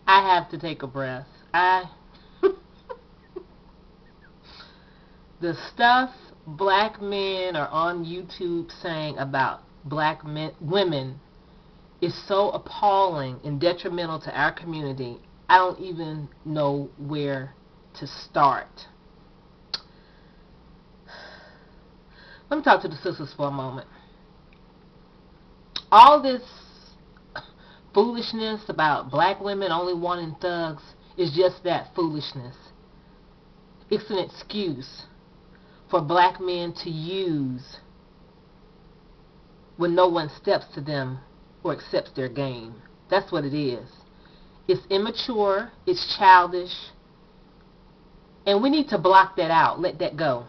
I have to take a breath. The stuff black men are on YouTube saying about women is so appalling and detrimental to our community. I don't even know where to start. Let me talk to the sisters for a moment. All this foolishness about black women only wanting thugs is just that, foolishness. It's an excuse for black men to use when no one steps to them or accepts their game. That's what it is. It's immature, it's childish, and we need to block that out, let that go.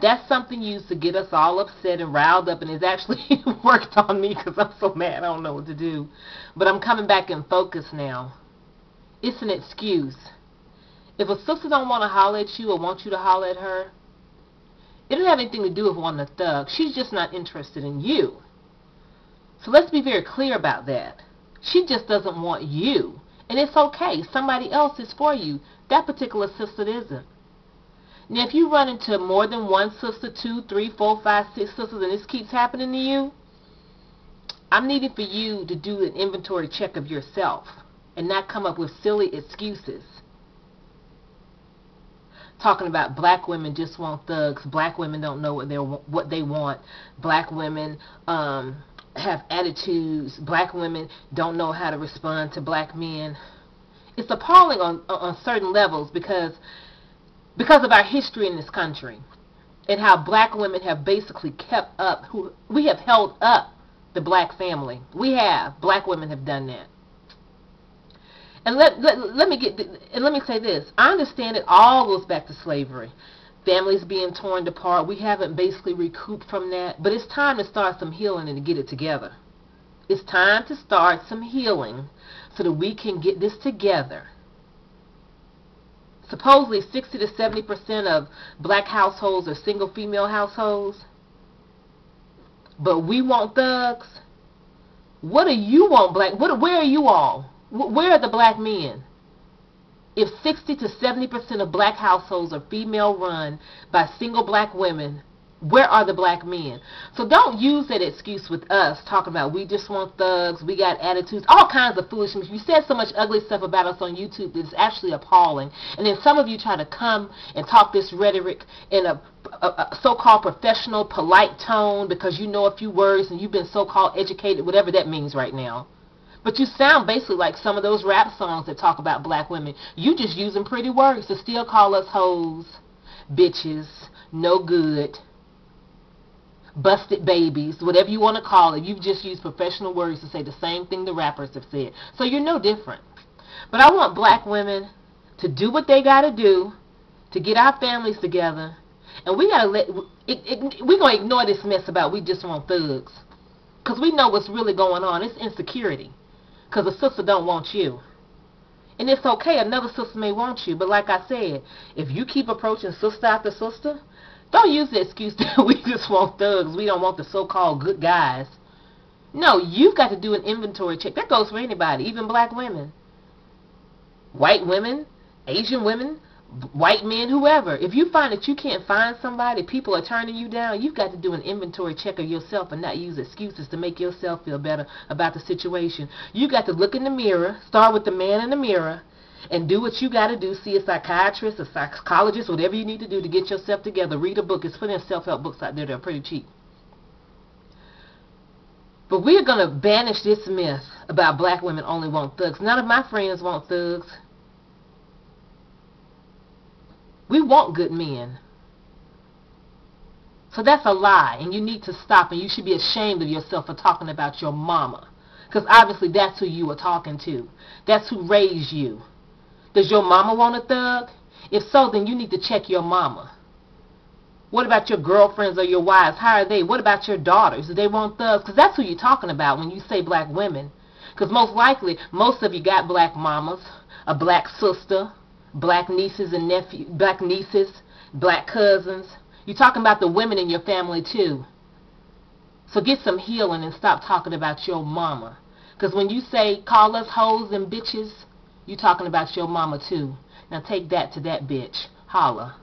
That's something used to get us all upset and riled up, and it's actually worked on me because I'm so mad I don't know what to do. But I'm coming back in focus now. It's an excuse. If a sister don't want to holler at you or want you to holler at her, it doesn't have anything to do with wanting a thug. She's just not interested in you. So let's be very clear about that. She just doesn't want you. And it's okay. Somebody else is for you. That particular sister isn't. Now, if you run into more than one sister, 2, 3, 4, 5, 6 sisters, and this keeps happening to you, I'm needing for you to do an inventory check of yourself and not come up with silly excuses. Talking about black women just want thugs, black women don't know what they want, black women have attitudes, black women don't know how to respond to black men. It's appalling on certain levels because of our history in this country and how black women have basically kept up, we have held up the black family. Black women have done that. And let me say this. I understand it all goes back to slavery. Families being torn apart. We haven't basically recouped from that. But it's time to start some healing and to get it together. It's time to start some healing so that we can get this together. Supposedly 60 to 70% of black households are single female households. But we want thugs. What do you want, where are you all? Where are the black men? If 60 to 70% of black households are female run by single black women, where are the black men? So don't use that excuse with us talking about we just want thugs, we got attitudes, all kinds of foolishness. You said so much ugly stuff about us on YouTube that it's actually appalling. And then some of you try to come and talk this rhetoric in a so-called professional, polite tone because you know a few words and you've been so-called educated, whatever that means right now. But you sound basically like some of those rap songs that talk about black women. You just using pretty words to still call us hoes, bitches, no good, busted babies, whatever you want to call it. You've just used professional words to say the same thing the rappers have said. So you're no different. But I want black women to do what they got to do to get our families together. And we got to we're going to ignore this mess about we just want thugs. Because we know what's really going on. It's insecurity. Because a sister don't want you. And it's okay, another sister may want you. But like I said, if you keep approaching sister after sister, don't use the excuse that we just want thugs. We don't want the so-called good guys. No, you've got to do an inventory check. That goes for anybody, even black women. White women, Asian women, white men, whoever. If you find that you can't find somebody, people are turning you down, you've got to do an inventory check of yourself and not use excuses to make yourself feel better about the situation. You got to look in the mirror, start with the man in the mirror, and do what you got to do. See a psychiatrist, a psychologist, whatever you need to do to get yourself together. Read a book. There's plenty of self-help books out there that are pretty cheap. But we're going to banish this myth about black women only want thugs. None of my friends want thugs. We want good men. So that's a lie, and you need to stop, and you should be ashamed of yourself for talking about your mama. Because obviously that's who you were talking to. That's who raised you. Does your mama want a thug? If so, then you need to check your mama. What about your girlfriends or your wives? How are they? What about your daughters? Do they want thugs? Because that's who you're talking about when you say black women. Because most likely, most of you got black mamas, a black sister, black nieces and nephews, black cousins. You're talking about the women in your family too. So get some healing and stop talking about your mama. Because when you say call us hoes and bitches, you talking about your mama too. Now take that to that bitch. Holla.